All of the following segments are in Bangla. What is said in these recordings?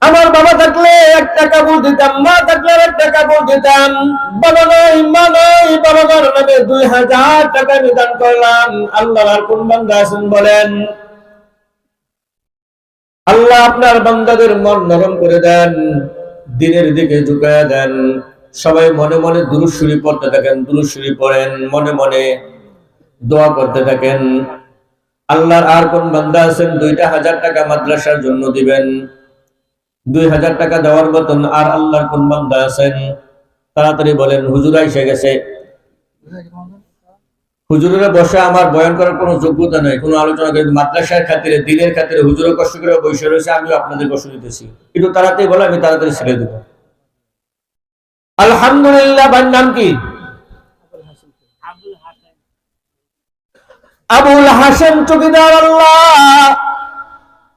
আমার বাবা থাকলে একটা কাপড় দিতাম, মা থাকলে একটা কাপড় দিতাম। বাবা নাই, মা নাই, বাবা মার নামে 2000 টাকা নিদান করলাম। আল্লাহর আর কোন বান্দা আছেন বলেন? আল্লাহ আপনার বান্দাদের মন নরম করে দেন, দিনের দিকে ঝুঁকায়া দেন। সবাই মনে মনে দুরূদ শরীফ পড়তে থাকেন, দুরূদ শরীফ পড়েন, মনে মনে দোয়া করতে থাকেন। আল্লাহর আর কোন বান্দা আছেন 2000 টাকা মাদ্রাসার জন্য দিবেন? 2000 টাকা দেওয়ার মতন আর আল্লাহর কোন বান্দা আছেন? তাড়াতাড়ি বলেন। হুজুর এসে গেছে। হুজুরের বসে আমার বয়ান করার কোনো যোগ্যতা নাই, কোনো আলোচনা করি। মাদ্রাসার খাতিরে, দিনের খাতিরে হুজুরের কষ্ট করে বসে রয়েছে, আমিও আপনাদের কষ্ট দিতেছি। একটু তাড়াতাড়ি বলে আমি তাড়াতাড়ি ছেড়ে দেব। আলহামদুলিল্লাহ। ভাইয়ের নাম কি? আবুল হাসেম চৌকিদার। আল্লাহ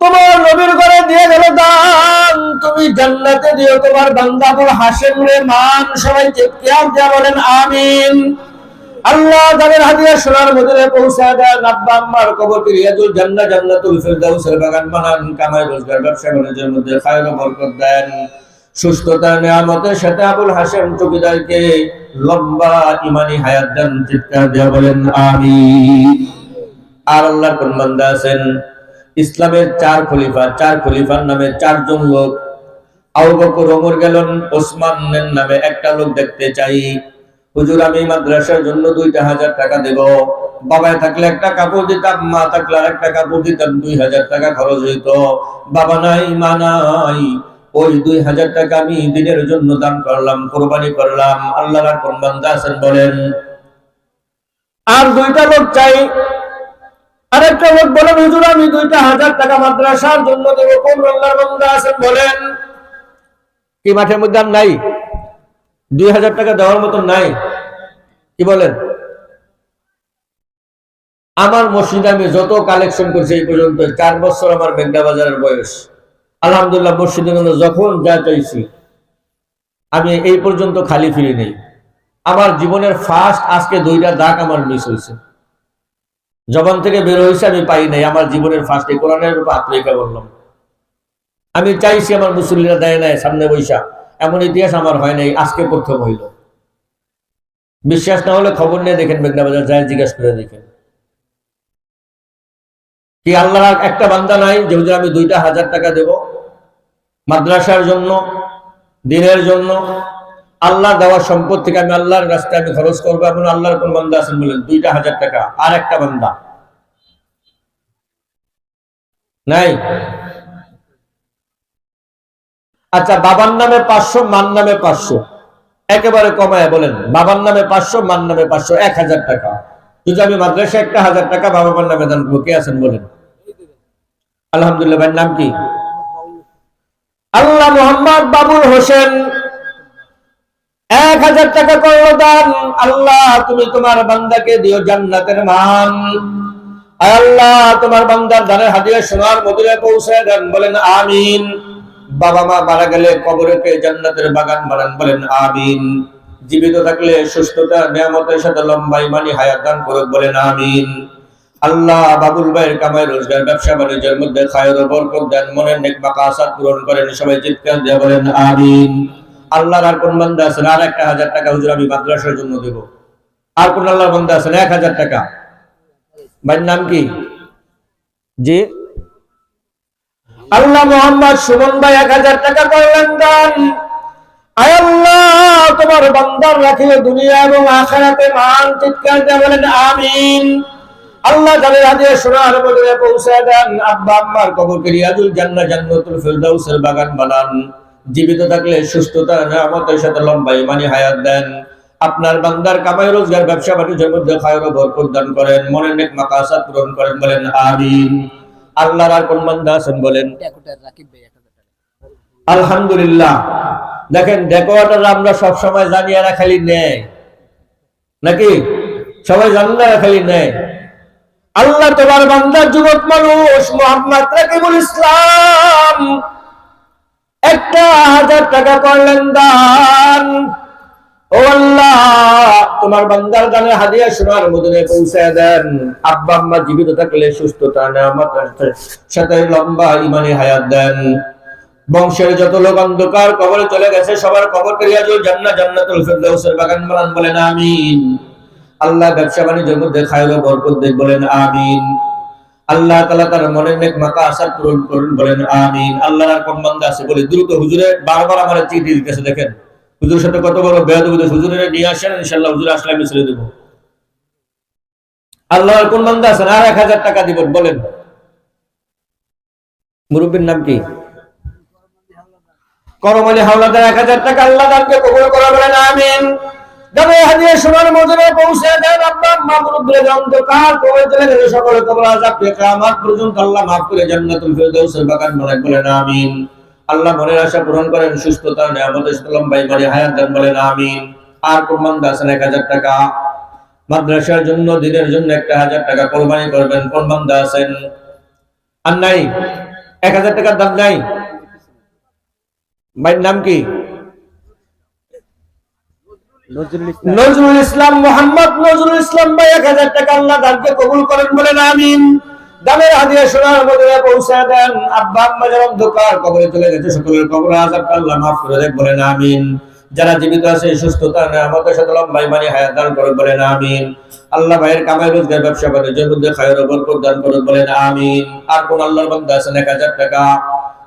তোমার নবীর ঘরে দিয়ে গেল দান, তুমি জান্নাতে দিও তোমার বান্দা আবুল হাসেম রে মান। সবাই চিৎকার দিয়ে বলেন আমিন। আল্লাহ তাদের হাদিয়া সোনার মদিনায় পৌঁছায় দেন। আব্বা আম্মার কবরকে রিয়াজুল জান্নাহ, জান্নাতুল ফিরদাউসের বাগান বানান। কামাই রোজগার, ব্যবসা বাণিজ্যের মধ্যে খায়র ও বরকত দেন। সুস্থতার নিয়ামতের সাথে আবুল হাসেম চৌকিদারকে লম্বা ঈমানি হায়াত দেন। চিৎকার দিয়ে বলেন আমিন। আর আল্লাহর কোন বান্দা আছেন? ইসলামের 4 খলিফা, 4 খলিফার নামে 4 জন লোক। আবু বকর, ওমর গেলেন, ওসমানের নামে একটা লোক দেখতে চাই। হুজুর আমি মাদ্রাসার জন্য 2000 টাকা দেব। বাবায় থাকলে একটা কাপড় দিতাম, মা থাকলে একটা কাপড় দিতাম, 2000 টাকা খরচ হইত। বাবা নাই, মা নাই, ওই 2000 টাকা আমি দিনের জন্য দান করলাম, কোরবানি করলাম। আল্লাহর আর কোন বান্দা আছেন বলেন? আর 2টা লোক চাই। আরেকটা লোক বলেন হুজুর আমি 2000 টাকা মাদ্রাসার জন্য দেব। কোন আল্লাহর বান্দা আছেন বলেন? কি মাঠের মধ্যে আর নাই? 2000 টাকা দেওয়ার মতো নাই? কি বলেন? আমার মসজিদে আমি যত কালেকশন করছি এই পর্যন্ত 4 বছর আমার মেঘনা বাজারের বয়স, আলহামদুলিল্লাহ মসজিদে যখন যা চাইছি আমি এই পর্যন্ত খালি ফিরি নেই। আমার জীবনের ফার্স্ট আজকে 2টা দাগ আমার মিস হয়েছে, জবান থেকে বের হয়েছে, আমি পাই নাই। আমার জীবনের ফার্স্ট এই কোরআনের উপর আত্মীকা বললাম। আমি চাইছি আমার মুসল্লিরা দেয় নাই সামনে বৈশা, এমন ইতিহাস আমার হয় নাই, আজকে প্রথম হইল। বিশ্বাস না হলে খবর নিয়ে দেখেন, মেঘনা বাজার যায় জিজ্ঞাসা করে দেখেন। কি আল্লাহর একটা বান্দা নাই যে হুজুর আমি 2000 টাকা দেব মাদ্রাসার জন্য, দিনের জন্য? আল্লাহ দেওয়া সম্পদ থেকে আমি আল্লাহর রাস্তায় আমি খরচ করবো। এবং আল্লাহর কোন বান্দা আছেন বলেন? 2000 টাকা। আর একটা বান্দা নাই? আচ্ছা, বাবার নামে 500, মার নামে 500, একেবারে কমায় বলেন। বাবার নামে 500, মার নামে 500, 1000 টাকা। যদি আমি মাদ্রাসায় 1000 টাকা বাবা মার নামে দান করবো, কে আছেন বলেন? আলহামদুলিল্লাহ। ভাইয়ের নাম কি? আল্লাহ মোহাম্মদ বাবুল হোসেন 1000 টাকা করলো দান। আল্লাহ তুমি তোমার বান্দাকে দিও জান্নাতের মান। আল্লাহ তোমার বান্দার দানের হাদিয়া সোনার মদিনায় পৌঁছায় দেন, বলেন আমিন। বাবা মা মারা গেলে কবরেকে জান্নাতের বাগান বানান, বলেন আমিন। জীবিত থাকলে সুস্থতা নিয়ামতের সাথে লম্বা ঈমানি হায়াত দান করুক, বলেন আমিন। আল্লাহ বাবুল ভাইয়ের কামাই রোজগার, ব্যবসা বাণিজ্যের মধ্যে খায়র ও বরকত দেন, মনের নেক মাকাসাদ পূরণ করেন। সবাই চিৎকার দিয়ে বলেন আমিন। আল্লাহর আর কোন বান্দা আছেন আর 1000 টাকা হুজুর আমি মাদ্রাসার জন্য দেব? আর কোন আল্লাহর বান্দা আছেন 1000 টাকা? ভাইয়ের নাম কি? জি আল্লাহ মোহাম্মদ সুমন ভাই 1000 টাকা করলেন দান। আয় আল্লাহ তোমার বান্দার রাখিলে দুনিয়া এবং আখিরাতে মান। চিৎকার দিয়ে বলেন আমিন। আল্লাহ তাদের হাদিয়া সোনার মদিনায় পৌঁছায় দেন। আব্বা আম্মার কবরকে রিয়াজুল জান্নাহ, জান্নাতুল ফিরদাউসের বাগান বানান। জীবিত থাকলে সুস্থতা নিয়ামতের সাথে লম্বা ঈমানি হায়াত দেন। আপনার বান্দার কামাই রোজগার, ব্যবসা বাণিজ্যের মধ্যে খায়র ও বরকত দান করেন, মনের নেক মাকাসাদ পূরণ করেন, বলেন আমিন। আল্লাহর আর কোন বান্দা আছেন বলেন? আলহামদুলিল্লাহ। দেখেন ডেকোরেটর আমরা সব সময় জানি এরা খালি নেয় নাকি? সবাই জানেন না, খালি নেয়। আল্লাহ তোমার বান্দার যুবক মানুষ মোহাম্মদ রাকিবুল ইসলাম 1000 টাকা করলেন দান। ও আল্লাহ তোমার বান্দার দানের হাদিয়া সোনার মদিনায় পৌঁছায় দেন। আব্বা আম্মা জীবিত থাকলে সুস্থতা নিয়ামতের সাথে লম্বা ঈমানি হায়াত দেন। বংশের যত লোক অন্ধকার কবরে চলে গেছে সবার কবর রিয়াজুল জান্নাহ জান্নাতুল ফিরদাউসের বাগান বানান, বলেন আমিন। আল্লাহ ব্যবসা বাণিজ্যের মধ্যে খায়র ও বরকত দেন, বলেন আমিন। আল্লাহ তাআলা তার মনের নেক মাকা আশা পূরণ করুন, বলেন আমিন। আল্লাহর কোন বান্দা আছে বলে দ্রুত হুজুরে বারবার আমার চিঠি দিতেছে, দেখেন হুজুরের সাথে কত বড় বেয়াদবি, হুজুরে নিয়ে আসেন, ইনশাআল্লাহ হুজুর আসলে আমি ছেড়ে দেব। আল্লাহর কোন বান্দা আছেন আর 1000 টাকা দিবেন, বলেন। মুরব্বির নাম কি? করমালি হাওলাদার 1000 টাকা আল্লাহ দানকে কবুল করে, বলেন আমিন। যাবে হাদিয়া সোনার মজুরে পৌঁছে দেন। আব্বা আম্মা মুরব্বির অন্ধকার কবরে চলে গেছে সকলে কবর আযাব থেকে কিয়ামত পর্যন্ত আল্লাহ maaf করে জান্নাতুল ফিরদাউসের বাগান বানায়, বলেন আমিন। আল্লাহ মনের আশা পূরণ করেন, সুস্থতা নিয়ামত ইসলাম বাইমারি হায়াত দান, বলেন আমিন। আর কোন বান্দা আছেন 1000 টাকা মাদ্রাসার জন্য দিনের জন্য 1000 টাকা কুরবানি করবেন, কোন বান্দা আছেন? আর নাই 1000 টাকার দাম নাই? ভাইয়ের নাম কি? নজরুল ইসলাম, মোহাম্মদ নজরুল ইসলাম ভাই 1000 টাকা আল্লাহ দানকে কবুল করেন, বলেন আমিন। দানের হাদিয়া সোনার মদিনায় পৌঁছে দেন। আব্বা আম্মা যারা অন্ধকার কবরে চলে গেছে সকলের কবর আযাব আল্লাহ maaf করে দেন, বলেন আমিন। যারা জীবিত আছে সুস্থতা নিয়ামত সাথে লম্বাই মানে হায়াত দান করুন, বলেন আমিন। আল্লাহ ভাইয়ের কামাই রোজগার ব্যবসা বাণিজ্যের মধ্যে খায়র ও বরকত দান করুন, বলেন আমিন। আর কোন আল্লাহর বান্দা আছেন 1000 টাকা?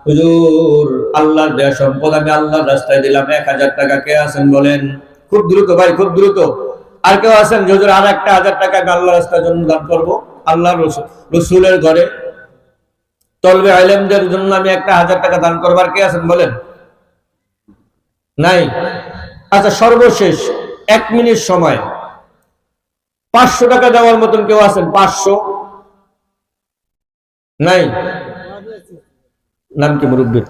হুজুর আল্লাহর দেয়া সম্পদ আমি আল্লাহর রাস্তায় দিলাম, 1000 টাকা। কে আছেন বলেন? খুব দ্রুত ভাই, খুব দ্রুত। আর কেউ আছেন হুজুর আর একটা 1000 টাকা আমি আল্লাহর রাস্তার জন্য দান করব? আল্লাহর রাসূলের ঘরে তলবে ইলমদের জন্য আমি 1000 টাকা দান করব, আর কে আছেন বলেন? নাই? আচ্ছা সর্বশেষ 1 মিনিট সময় 500 টাকা দেওয়ার মতন কেউ আছেন? 500? নাই? নাম কি মুরব্বির?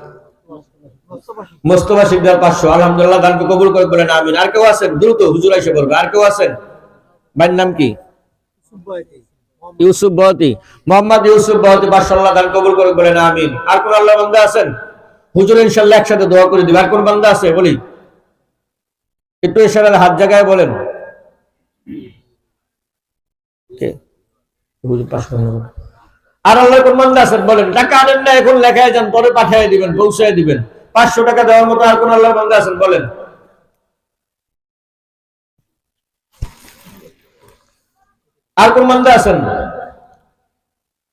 মোস্তফা শিকদার 500। আলহামদুলিল্লাহ দানকে কবুল করে, বলেন আমিন। আর কেউ আছেন? দ্রুত হুজুর এসে বলবে। আর কেউ আছেন? ভাইয়ের নাম কি? ইউসুফ বহতি, মোহাম্মদ ইউসুফ বহতি 500 আল্লাহ দান কবুল করে, বলেন আমিন। আর কোন আল্লাহ বান্দা আছেন? হুজুর ইনশাআল্লাহ একসাথে দোয়া করে দিবে। আর কোন বান্দা আছে বলি? একটু ইশারার হাত জায়গায় বলেন। আর আল্লাহ কোন বান্দা আছেন বলেন? টাকা আনেন না এখন, লেখায় যান, পরে পাঠিয়ে দিবেন, পৌঁছায় দিবেন। 500 টাকা দেওয়ার মতো আর কোন আল্লাহর বান্দা আছেন বলেন? আর কোন বান্দা আছেন?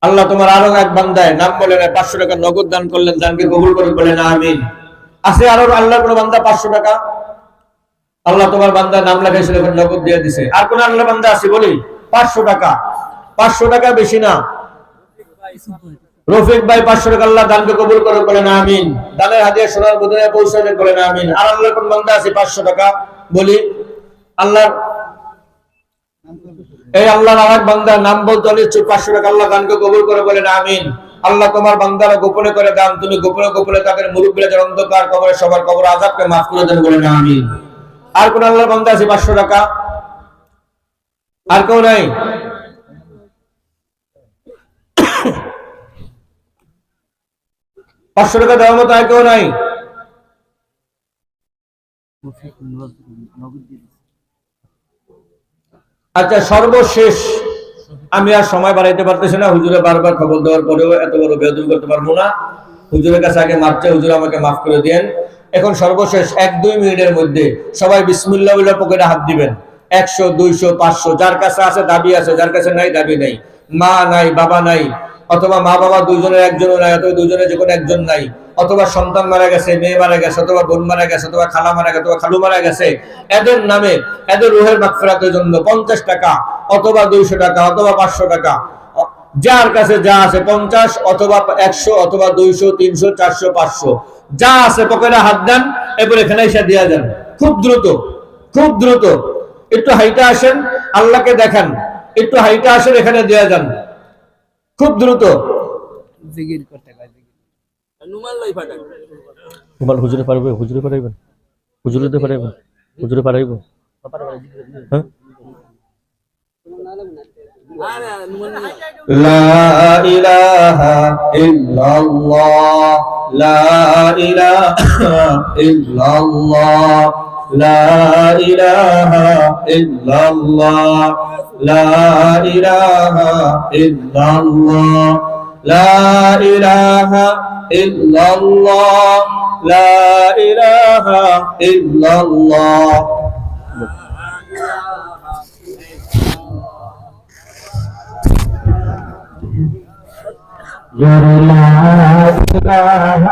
আল্লাহ তোমার আরো এক বান্দায় নাম বলেন 500 টাকা নগদ দান করলেন, দানকে কবুল করে, বলেন আমিন। আছে আরো আল্লাহর কোন বান্দা 500 টাকা? আল্লাহ তোমার বান্দার নাম লেখাইছিল, নগদ দিয়ে দিছে। আর কোন আল্লাহর বান্দা আছে বলি? 500 টাকা। 500 টাকা বেশি না? রফিক ভাই 500 টাকা আল্লাহ দানকে কবুল করে, বলেন আমিন। দানের হাদিয়া সোনার মদিনায় পৌঁছে দেন, বলেন আমিন। আর আল্লাহর কোন বান্দা আছে 500 টাকা বলি? আল্লাহ এই আল্লাহর আরেক বান্দার নাম বলতে হলে 500 টাকা আল্লাহ দানকে কবুল করে, বলেন আমিন। আল্লাহ তোমার বান্দারা গোপনে করে দান, তুমি গোপনে গোপনে তাদের মুরব্বিরা যারা অন্ধকার কবরে সবার কবর আযাবকে maaf করে দেন, বলেন আমিন। আর কোন আল্লাহর বান্দা আছে 500 টাকা? আর কেউ নাই? পাঁচশো টাকা দেওয়ার মতো আর কেউ নাই? আচ্ছা সর্বশেষ, আমি আর সময় বাড়াইতে পারতেছি না, হুজুরে বারবার খবর দেওয়ার পরেও এত বড় বেয়াদবি করতে পারবো না। হুজুরের কাছে আগে মাপ চাই, হুজুর আমাকে মাফ করে দেন। এখন সর্বশেষ 1-2 মিনিটের মধ্যে সবাই বিসমিল্লাহ বলে পকেটে হাত দিবেন। 100, 200, 500 যার কাছে আছে দাবি আছে, যার কাছে নাই দাবি নাই। মা নাই, বাবা নাই, অথবা মা বাবা দুইজনের একজনও নাই, অথবা দুইজনের যে কোনো একজন নাই, অথবা সন্তান মারা গেছে, মেয়ে মারা গেছে, অথবা বোন মারা গেছে, অথবা খালা মারা গেছে, অথবা খালু মারা গেছে, এদের নামে এদের রুহের মাগফিরাতের জন্য 50 টাকা অথবা 200 টাকা অথবা 500 টাকা, যার কাছে যা আছে 50 অথবা 100 অথবা 200, 300, 400, 500 যা আছে পকেটে হাত দেন, এরপর এখানে এসে দিয়ে যান। খুব দ্রুত, খুব দ্রুত। একটু হাইটা আসেন, আল্লাহকে দেখান, একটু হাইটা আসেন, এখানে দিয়ে যান খুব দ্রুত। জিকির করতে হয়, নুমান লাই ফাটা নুমান হুজুরে পারবে, হুজুরে পারাইবেন, হুজুরে দিতে পারাইবেন, হুজুরে পারাইব। হ্যাঁ লা ইলাহা ইল্লাল্লাহ, লা ইলাহা ইল্লাল্লাহ, লা ইলাহা ইল্লাল্লাহ, লা ইলাহা ইল্লাল্লাহ, লা ইলাহা ইল্লাল্লাহ লা ইলাহা ইল্লাল্লাহ। لا إله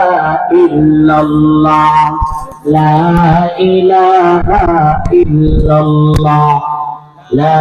إلا الله لا إله إلا الله لا